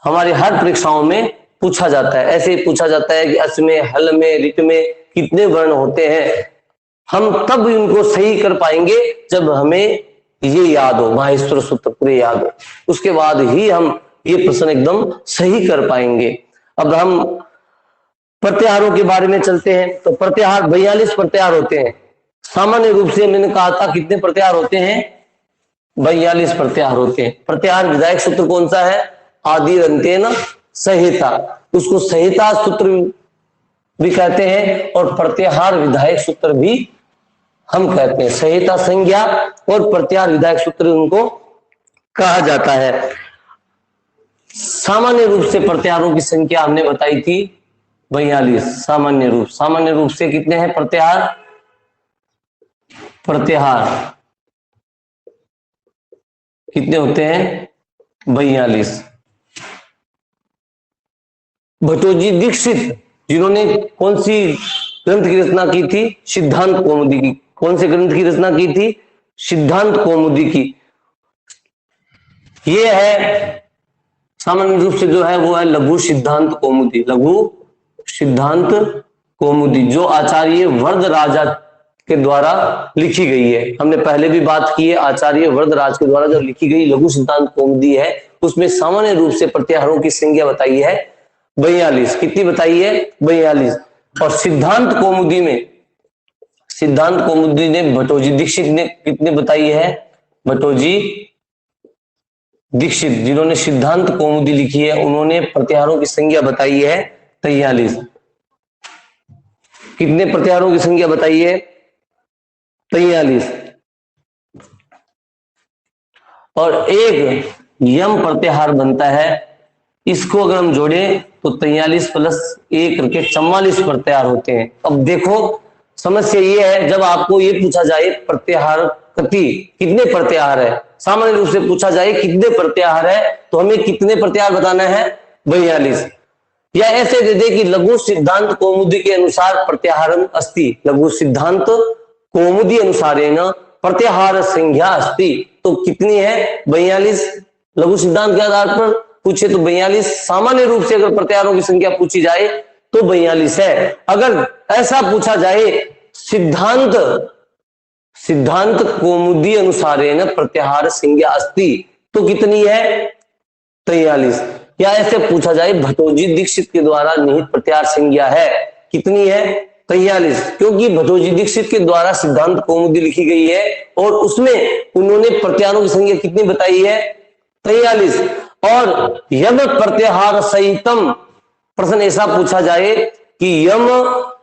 S1: हमारे हर परीक्षाओं में पूछा जाता है। ऐसे ही पूछा जाता है कि अस में, हल में, रिट में कितने वर्ण होते हैं। हम तब इनको सही कर पाएंगे जब हमें ये याद हो, माहेश्वर सूत्र पूरे याद हो, उसके बाद ही हम ये प्रश्न एकदम सही कर पाएंगे। अब हम प्रत्याहारों के बारे में चलते हैं। तो प्रत्याहार 42 प्रत्याहार होते हैं। सामान्य रूप से मैंने कहा था कितने प्रत्याहार होते हैं, 42 प्रत्याहार होते हैं। प्रत्याहार विधायक सूत्र कौन सा है, आदि अंत्येन संहिता, उसको संहिता सूत्र भी कहते हैं और प्रत्याहार विधायक सूत्र भी हम कहते हैं। संहिता संज्ञा और प्रत्याहार विधायक सूत्र उनको कहा जाता है। सामान्य रूप से प्रत्याहारों की संख्या हमने बताई थी 42। सामान्य रूप से कितने हैं प्रत्याहार, कितने होते हैं, 42। भट्टोजी दीक्षित जिन्होंने कौन सी ग्रंथ की रचना की थी, सिद्धांत कौमुदी की। कौन से ग्रंथ की रचना की थी, सिद्धांत कौमुदी की। ये है सामान्य रूप से जो है वो है लघु सिद्धांत कौमुदी, लघु सिद्धांत कौमुदी, जो आचार्य वरदराज के द्वारा लिखी गई है। हमने पहले भी बात की है, आचार्य वरदराज के द्वारा जो लिखी गई लघु सिद्धांत कौमुदी है उसमें सामान्य रूप से प्रत्याहारों की संख्या बताई है 42। कितनी बताई है, 42। और सिद्धांत कौमुदी ने भट्टोजी दीक्षित ने कितने बताई है, भट्टोजी दीक्षित जिन्होंने सिद्धांत कौमुदी लिखी है उन्होंने प्रत्याहारों की संख्या बताई है 43। कितने प्रत्याहारों की संख्या बताई है, 43। और एक यम प्रत्याहार बनता है, इसको अगर हम जोड़े तो 43 + 1 करके 44 प्रत्याहार होते हैं। अब देखो समस्या ये है, जब आपको ये पूछा जाए प्रत्याहार कितने प्रत्याहार है, सामान्य रूप से पूछा जाए कितने प्रत्याहार है, तो हमें कितने प्रत्याहार बताना है, 42। या ऐसे दे दे कि लघु सिद्धांत कौमुदी के अनुसार प्रत्याहारम अस्ति, लघु सिद्धांत कौमुदी अनुसारेण प्रत्याहार संख्या अस्ति, तो कितनी है, 42। लघु सिद्धांत के आधार पर पूछे तो 42। सामान्य रूप से अगर प्रत्याहारों की संख्या पूछी जाए तो 42 है। अगर ऐसा पूछा जाए सिद्धांत कौमुदी अनुसारेण प्रत्याहार संज्ञा अस्ति, तो कितनी है, 43। या ऐसे पूछा जाए भट्टोजी दीक्षित के द्वारा निहित प्रत्याहार संज्ञा है, कितनी है, 43। क्योंकि भट्टोजी दीक्षित के द्वारा सिद्धांत कौमुदी लिखी गई है और उसमें उन्होंने प्रत्याहारों की संख्या कितनी बताई है, 43। और यम प्रत्याहार सहितम, प्रश्न ऐसा पूछा जाए कि यम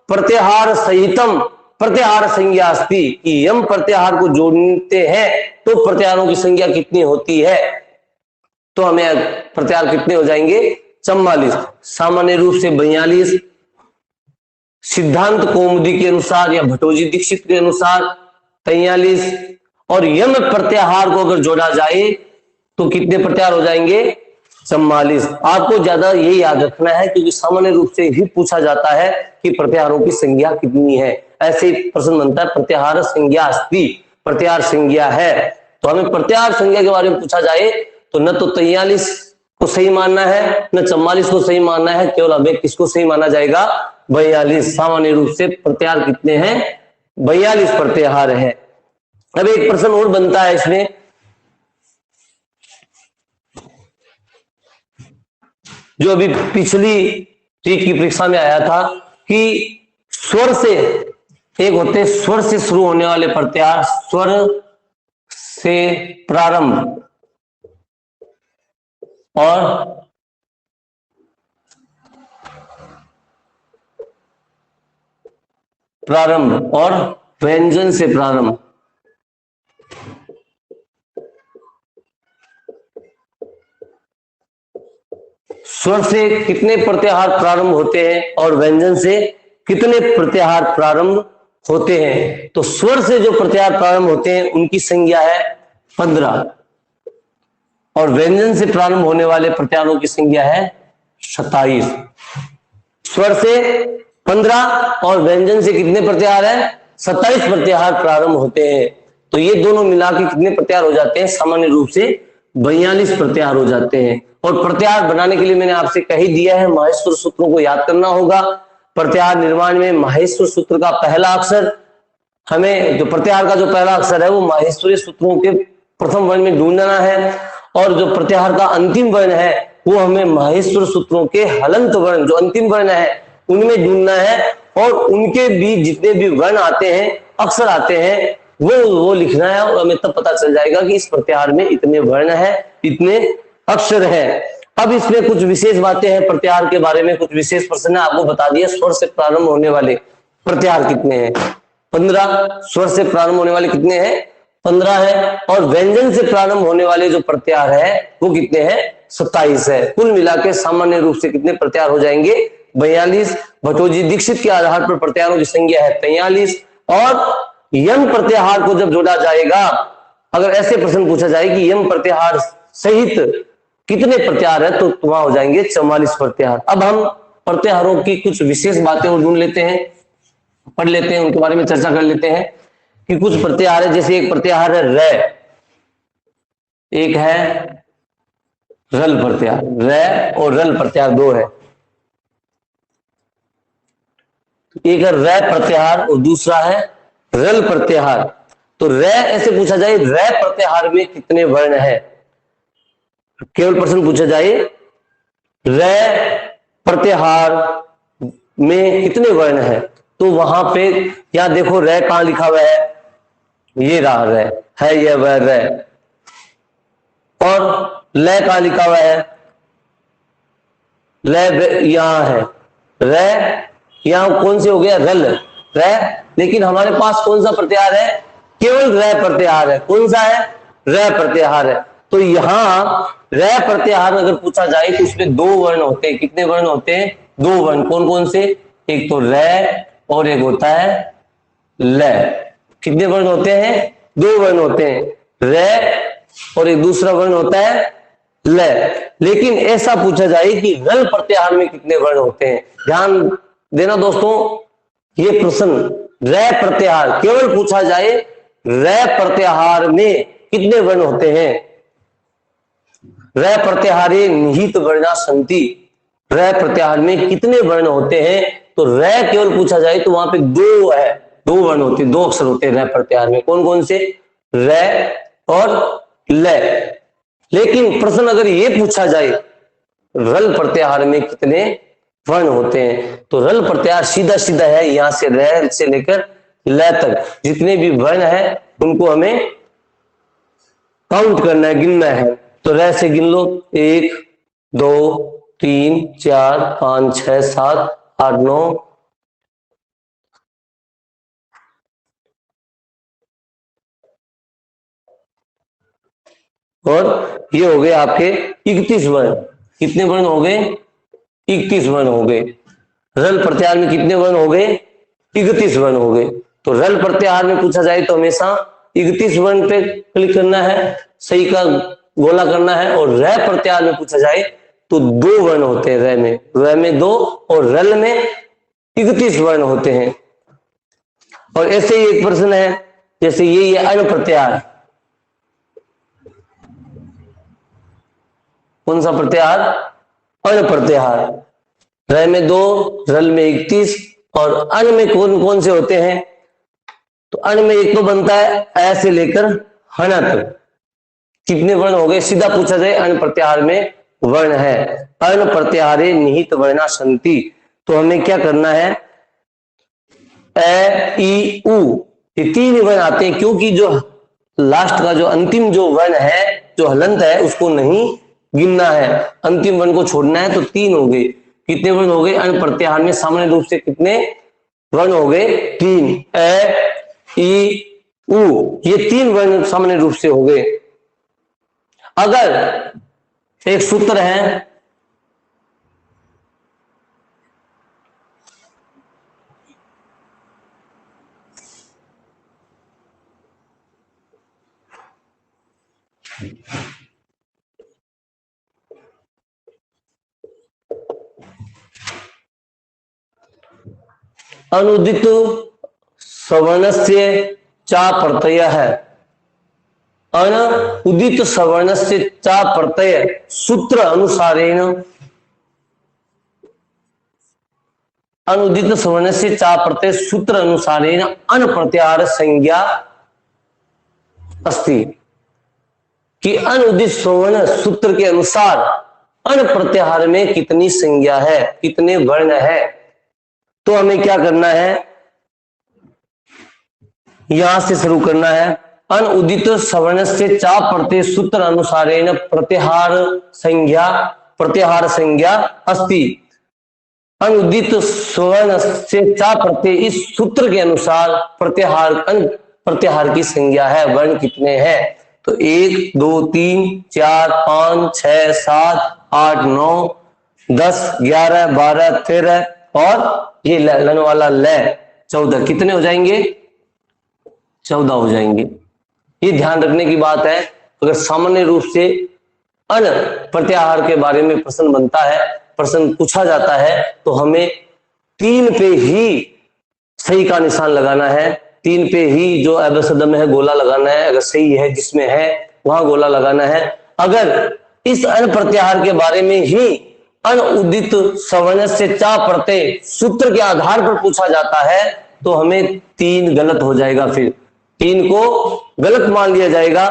S1: प्रत्याहार सहितम प्रत्याहार संज्ञा अस्ति, कि यम प्रत्याहार को जोड़ते हैं तो प्रत्याहारों की संख्या कितनी होती है, तो हमें प्रत्याहार कितने हो जाएंगे, 44। सामान्य रूप से 42, सिद्धांत कौमुदी के अनुसार या भट्टोजी दीक्षित के अनुसार 43, और यम प्रत्याहार को अगर जोड़ा जाए तो कितने प्रत्याहार हो जाएंगे, 44। आपको ज्यादा ये याद रखना है क्योंकि सामान्य रूप से ही पूछा जाता है कि प्रत्याहारों की संख्या कितनी है। ऐसे ही प्रश्न बनता है प्रत्याहार संज्ञा अस्ति, प्रत्याहार संज्ञा है। तो हमें प्रत्याहार संज्ञा के बारे में पूछा जाए तो न तो 43 को सही मानना है न 44 को सही मानना है, केवल हमें किसको सही माना जाएगा, 42। सामान्य रूप से प्रत्याहार कितने हैं, 42 प्रत्याहार है। अब एक प्रश्न और बनता है इसमें, जो अभी पिछली टीक की परीक्षा में आया था कि स्वर से, एक होते हैं स्वर से शुरू होने वाले प्रत्याहार, स्वर से प्रारंभ और व्यंजन से प्रारंभ। स्वर से कितने प्रत्याहार प्रारंभ होते हैं और व्यंजन से कितने प्रत्याहार प्रारंभ होते हैं। तो स्वर से जो प्रत्याहार प्रारंभ होते हैं उनकी संख्या है 15 और व्यंजन से प्रारंभ होने वाले प्रत्याहारों की संख्या है 27। स्वर से 15 और व्यंजन से कितने प्रत्याहार है, 27 प्रत्याहार प्रारंभ होते हैं। तो ये दोनों मिला के कितने प्रत्याहार हो जाते हैं? सामान्य रूप से 42 प्रत्याहार हो जाते हैं। और प्रत्याहार बनाने के लिए मैंने आपसे कह ही दिया है, माहेश्वर सूत्रों को याद करना होगा। प्रत्याहार निर्माण में माहेश्वर सूत्र का पहला अक्षर, हमें जो प्रत्याहार का जो पहला अक्षर है वो माहेश्वरी सूत्रों के प्रथम वर्ण में ढूंढना है, और जो प्रत्याहार का अंतिम वर्ण है वो हमें माहेश्वर सूत्रों के हलंत वर्ण जो अंतिम वर्ण है उनमें ढूंढना है, और उनके बीच जितने भी वर्ण आते हैं, अक्षर आते हैं, वो लिखना है, और हमें तब पता चल जाएगा कि इस प्रत्याहार में इतने वर्ण है, इतने अक्षर है। अब इसमें कुछ विशेष बातें हैं प्रत्याहार के बारे में, कुछ विशेष प्रश्न आपको बता दिया। स्वर से प्रारंभ होने वाले प्रत्याहार कितने हैं? 15। स्वर से प्रारंभ होने वाले कितने हैं? 15 है। और व्यंजन से प्रारंभ होने वाले जो प्रत्याहार है वो कितने हैं? 27 है। कुल मिला के सामान्य रूप से कितने प्रत्याहार हो जाएंगे? 42। भट्टोजी दीक्षित के आधार पर प्रत्याहारों की संख्या है 43। और यम प्रत्याहार को जब जोड़ा जाएगा, अगर ऐसे प्रश्न पूछा जाए कि यम प्रत्याहार सहित कितने प्रत्याहार है, तो वहां हो जाएंगे 44 प्रत्याहार। अब हम प्रत्याहारों की कुछ विशेष बातें और ढूंढ लेते हैं, पढ़ लेते हैं, उनके बारे में चर्चा कर लेते हैं कि कुछ प्रत्याहार है। जैसे एक प्रत्याहार है रे, एक है रल प्रत्याहार। रे और रल प्रत्याहार दो है, एक है रे प्रत्याहार और दूसरा है रल प्रत्याहार। तो रे ऐसे पूछा जाए, रे प्रत्याहार में कितने वर्ण है? केवल प्रश्न पूछा जाए रे प्रत्याहार में कितने वर्ण है, तो वहां पे यहां देखो रे कहां लिखा हुआ है, ये रहा रे है, ये वह रे। और ले कहां लिखा हुआ है? ले यहां है। रे यहां कौन से हो गया? रल रे। लेकिन हमारे पास कौन सा प्रत्याहार है? केवल रे प्रत्याहार है। कौन सा है? रे प्रत्याहार है। तो यहां रे प्रत्याहार अगर पूछा जाए तो उसमें दो वर्ण होते हैं। कितने वर्ण होते हैं? दो वर्ण। कौन कौन से? एक तो रे और एक होता है ले। कितने वर्ण होते हैं? दो वर्ण होते हैं, रे और एक दूसरा वर्ण होता है ले। लेकिन ऐसा पूछा जाए कि रल प्रत्याहार में कितने वर्ण होते हैं? ध्यान देना दोस्तों, ये प्रश्न रे प्रत्याहार केवल पूछा जाए, रे प्रत्याहार में कितने वर्ण होते हैं? रे प्रत्याहारे निहित वर्णा संति। रे प्रत्याहार में कितने वर्ण होते हैं? तो रे केवल पूछा जाए तो वहां पे दो है, दो वर्ण होते हैं, दो अक्षर होते हैं रे प्रत्याहार में। कौन कौन से? रे और ले। लेकिन प्रश्न अगर ये पूछा जाए रल प्रत्याहार में कितने वर्ण होते हैं, तो रल प्रत्याहार सीधा सीधा है, यहां से रे से लेकर ले तक जितने भी वर्ण है उनको हमें काउंट करना है, गिनना है। तो रे से गिन लो, 1 2 3 4 5 6 7 8 9 और ये हो गए आपके 31 वर्ण। कितने वर्ण हो गए? 31 वर्ण हो गए। रल प्रत्याहार में कितने वर्ण हो गए? 31 वर्ण हो गए। तो रल प्रत्याहार में पूछा जाए तो हमेशा 31 वर्ण पे क्लिक करना है, सही का गोला करना है। और रे प्रत्याहार में पूछा जाए तो दो वर्ण होते हैं, रे में दो और रल में 31 वर्ण होते हैं। और ऐसे ही एक प्रश्न है, जैसे ये अण प्रत्याहार। कौन सा प्रत्याहार? अण प्रत्याहार। रे में दो, रल में 31 और अण में कौन कौन से होते हैं? तो अण में एक तो बनता है ऐ से लेकर हना तक। कितने वर्ण हो गए? सीधा पूछा जाए अण प्रत्याहार में वर्ण है। अण प्रत्याहारे निहित वर्णा संति। तो हमें क्या करना है? ए ई उ ये तीन वर्ण आते हैं, क्योंकि जो लास्ट का जो अंतिम जो वर्ण है, जो हलंत है, उसको नहीं गिनना है, अंतिम वर्ण को छोड़ना है। तो तीन हो गए। कितने वर्ण हो गए अण प्रत्याहार में? सामान्य रूप से कितने वर्ण हो गए? तीन। ए ई उ ये तीन वर्ण सामान्य रूप से हो गए। अगर एक सूत्र है, अनुदित सवर्णस्य चा प्रत्यय है। अन उदित सवर्ण से चा प्रत्यय सूत्र अनुसारेण, अनुदित सवर्ण से चा प्रत्यय सूत्र अनुसारेण अन प्रत्याहार संज्ञा अस्ति, कि अनुदित सवर्ण सूत्र के अनुसार अन प्रत्याहार में कितनी संज्ञा है, कितने वर्ण है। तो हमें क्या करना है, यहां से शुरू करना है। अनुदित सवर्ण से चा प्रत्यय सूत्र अनुसारेण प्रत्याहार संज्ञा अस्ति, अनुदित स्वर्ण से चा प्रत्यय इस सूत्र के अनुसार प्रत्याहार की संज्ञा है, वर्ण कितने हैं। तो 1 2 3 4 5 6 7 8 9 10 11 12 13 और ये लन वाला ल 14, कितने हो जाएंगे, 14 हो जाएंगे। ये ध्यान रखने की बात है। अगर सामान्य रूप से अन प्रत्याहार के बारे में प्रश्न बनता है, प्रश्न पूछा जाता है, तो हमें 3 पे ही सही का निशान लगाना है, 3 पे ही जो अवसद में है गोला लगाना है, अगर सही है जिसमें है वहां गोला लगाना है। अगर इस अन प्रत्याहार के बारे में ही अनुदित सवर्ण से चा प्रत्यय सूत्र के आधार पर पूछा जाता है तो हमें 3 गलत हो जाएगा, फिर 3 को गलत मान लिया जाएगा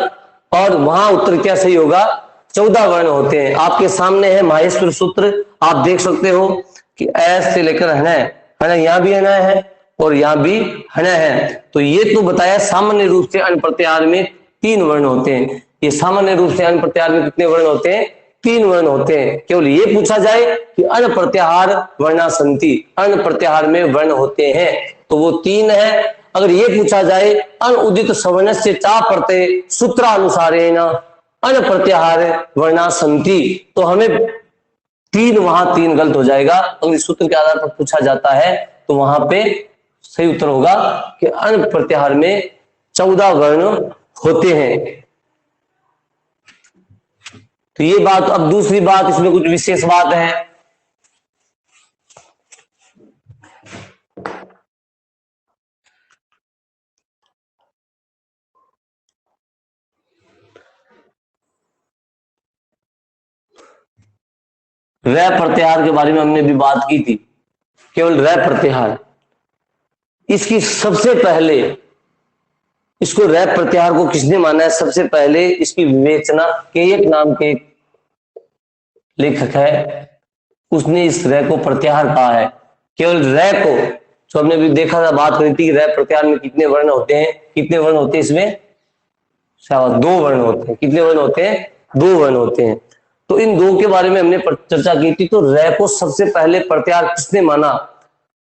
S1: और वहां उत्तर क्या सही होगा, 14 वर्ण होते हैं। आपके सामने है माहेश्वर सूत्र, आप देख सकते हो कि ऐस से लेकर हन यहां भी हन है और यहां भी हन है। तो ये तो बताया सामान्य रूप से अन प्रत्याहार में 3 वर्ण होते हैं। ये सामान्य रूप से अन प्रत्याहार में कितने वर्ण होते हैं, 3 वर्ण होते हैं। केवल ये पूछा जाए कि अन प्रत्याहार वर्णा संति, अन प्रत्याहार में वर्ण होते हैं, तो वो 3 है। अगर ये पूछा जाए अनुदित सवर्ण से चा प्रत्यय सूत्रानुसारेण अन प्रत्याहार वर्णा संति, तो हमें 3 वहां 3 गलत हो जाएगा। अगर इस सूत्र के आधार पर पूछा जाता है तो वहां पे सही उत्तर होगा कि अन प्रत्याहार में 14 वर्ण होते हैं। तो ये बात। अब दूसरी बात, इसमें कुछ विशेष बात है। रै प्रत्याहार के बारे में हमने भी बात की थी। केवल रै प्रत्याहार, इसकी सबसे पहले इसको रै प्रत्याहार को किसने माना है, सबसे पहले इसकी विवेचना केयट नाम के लेखक है, उसने इस रै को प्रत्याहार कहा है। केवल रै को, जो हमने भी देखा था, बात करी थी, रै प्रत्याहार में कितने वर्ण होते हैं, कितने वर्ण होते हैं इसमें, 2 वर्ण होते हैं। कितने वर्ण होते हैं, 2 वर्ण होते हैं। तो इन 2 के बारे में हमने चर्चा की थी। तो रै को सबसे पहले प्रत्याहार किसने माना,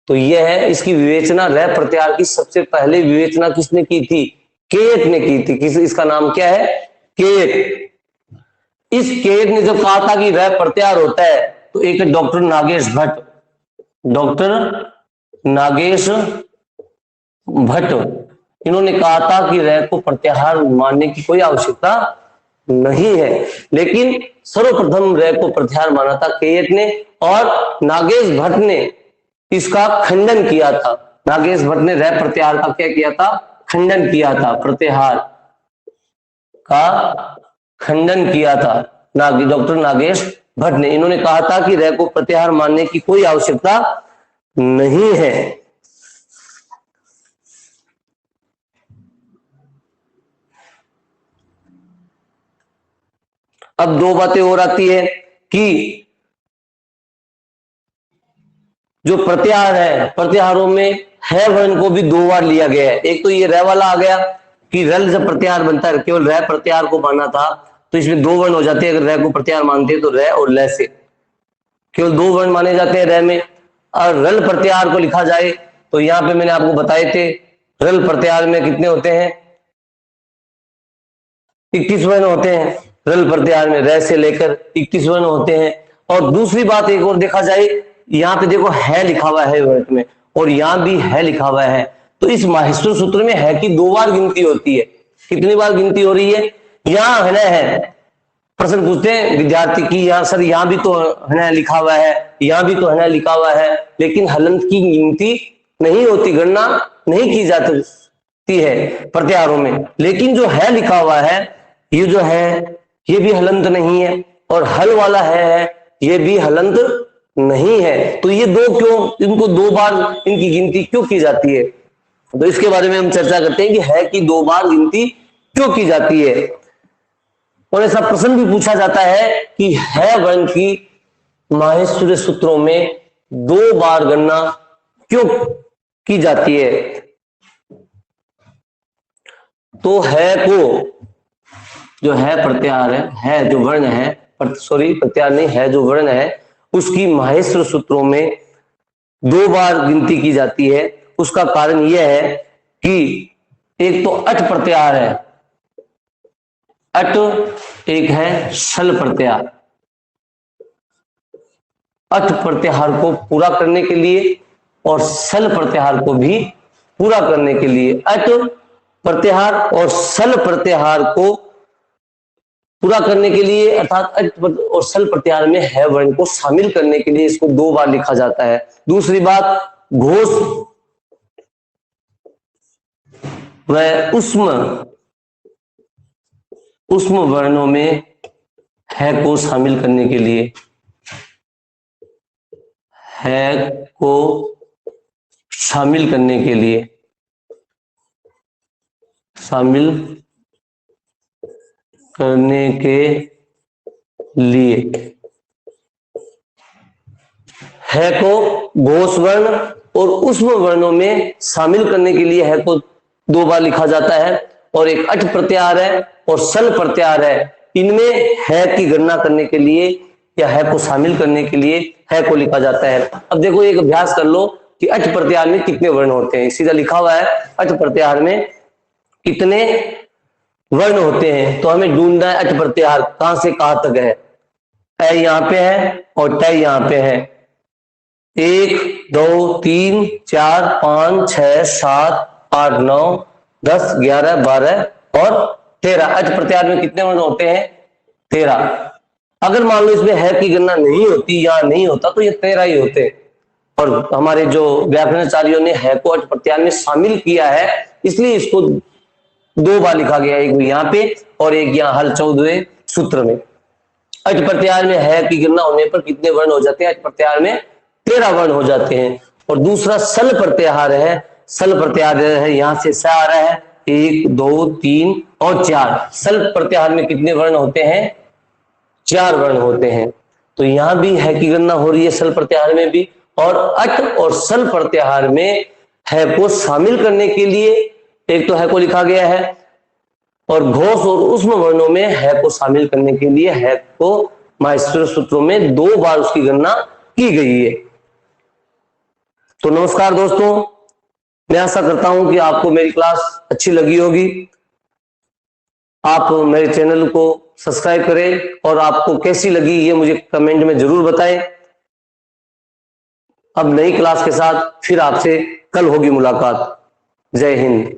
S1: तो यह है इसकी विवेचना। रै प्रत्याहार की सबसे पहले विवेचना किसने की थी, केयट ने की थी। इसका नाम क्या है, केयट। इस केयट ने जब कहा था कि रै प्रत्याहार होता है, तो एक डॉक्टर नागेश भट्ट, इन्होंने कहा था कि रै को प्रत्याहार मानने की कोई आवश्यकता नहीं है। लेकिन सर्वप्रथम रै को प्रत्याहार माना था केयट ने, और नागेश भट्ट ने इसका खंडन किया था। नागेश भट्ट ने रै प्रत्याहार का क्या किया था, खंडन किया था, प्रत्याहार का खंडन किया था डॉक्टर नागेश भट्ट ने। इन्होंने कहा था कि रै को प्रत्याहार मानने की कोई आवश्यकता नहीं है। अब 2 बातें और आती है कि जो प्रत्याहार है, प्रत्याहारों में है वर्ण को भी 2 बार लिया गया है। एक तो ये रै वाला आ गया कि रल जब प्रत्याहार बनता है, केवल रै प्रत्याहार को माना था तो इसमें 2 वर्ण हो जाते हैं। अगर रै को प्रत्याहार मानते हैं तो रै और ल से केवल 2 वर्ण माने जाते हैं रै में। और रल प्रत्याहार को लिखा जाए तो यहां पे मैंने आपको बताए थे, रल प्रत्याहार में कितने होते हैं, 21 वर्ण होते हैं। रल प्रत्याहार में रै से लेकर 21 वर्ण होते हैं। और दूसरी बात एक और देखा जाए, यहाँ पे देखो है लिखा हुआ है वर्ग में, और यहां भी है लिखा हुआ है। तो इस माहेश्वर सूत्र में है की 2 बार गिनती होती है। कितनी बार गिनती हो रही है, यहाँ है। प्रश्न पूछते हैं विद्यार्थी की, यहाँ सर यहाँ भी तो है लिखा हुआ है, यहाँ भी तो है लिखा हुआ है, लेकिन हलंत की गिनती नहीं होती, गणना नहीं की जाती है प्रत्याहारों में। लेकिन जो है लिखा हुआ है ये जो है ये भी हलंत नहीं है, और हल वाला है ये भी हलंत नहीं है। तो ये दो क्यों, इनको दो बार इनकी गिनती क्यों की जाती है? तो इसके बारे में हम चर्चा करते हैं कि है की दो बार गिनती क्यों की जाती है। और ऐसा प्रश्न भी पूछा जाता है कि है वर्ण की माहेश्वरी सूत्रों में दो बार गणना क्यों की जाती है? तो है को जो है प्रत्याहार है जो वर्ण है, सॉरी प्रत्याहार नहीं, है जो वर्ण है उसकी माहेश्वर सूत्रों में दो बार गिनती की जाती है। उसका कारण यह है कि एक तो अट प्रत्याहार है, अट, एक है सल प्रत्याहार। अट प्रत्याहार को पूरा करने के लिए और सल प्रत्याहार को भी पूरा करने के लिए, अट प्रत्याहार और सल प्रत्याहार को पूरा करने के लिए अर्थात अट और सल प्रत्याहार में है वर्ण को शामिल करने के लिए इसको दो बार लिखा जाता है। दूसरी बात, घोष व उष्म वर्णों में है को शामिल करने के लिए, है को शामिल करने के लिए, शामिल करने के लिए है को घोष वर्ण और उष्म वर्णों में शामिल करने के लिए है को दो बार लिखा जाता है। और एक अट प्रत्याहार है और सल प्रत्याहार है, इनमें है की गणना करने के लिए या है को शामिल करने के लिए है को लिखा जाता है। अब देखो एक अभ्यास कर लो कि अट प्रत्याहार में कितने वर्ण होते हैं। सीधा लिखा हुआ है अट प्रत्याहार में कितने वर्ण होते हैं, तो हमें ढूंढना है अट प्रत्याहार कहां से कहां तक है। ऐ यहां पे है और ट यहां पे है। 1 2 3 4 5 6 7 8 9 10 11 12 और 13। अट प्रत्याहार में कितने वर्ण होते हैं? 13। अगर मान लो इसमें है की गणना नहीं होती या नहीं होता तो ये 13 ही होते। और हमारे जो व्याकरणाचार्यों ने है को अट प्रत्याहार में शामिल किया है, इसलिए इसको दो बार लिखा गया, एक यहाँ पे और एक यहाँ हल 14वें सूत्र में। अट प्रत्याहार में है की गणना होने पर कितने वर्ण हो जाते हैं? अट प्रत्याहार में 13 वर्ण हो जाते हैं। और दूसरा सल प्रत्याहार है, सल प्रत्याहार है यहां से स आ रहा है 1 2 3 और 4। सल प्रत्याहार में कितने वर्ण होते हैं? 4 वर्ण होते हैं। तो यहां भी है की गणना हो रही है सल प्रत्याहार में भी। और अट और सल प्रत्याहार में है को शामिल करने के लिए एक तो है को लिखा गया है, और घोष और उष्म वर्णों में है को शामिल करने के लिए है को माहेश्वर सूत्रों में दो बार उसकी गणना की गई है। तो नमस्कार दोस्तों, मैं आशा करता हूं कि आपको मेरी क्लास अच्छी लगी होगी। आप मेरे चैनल को सब्सक्राइब करें और आपको कैसी लगी ये मुझे कमेंट में जरूर बताएं। अब नई क्लास के साथ फिर आपसे कल होगी मुलाकात। जय हिंद।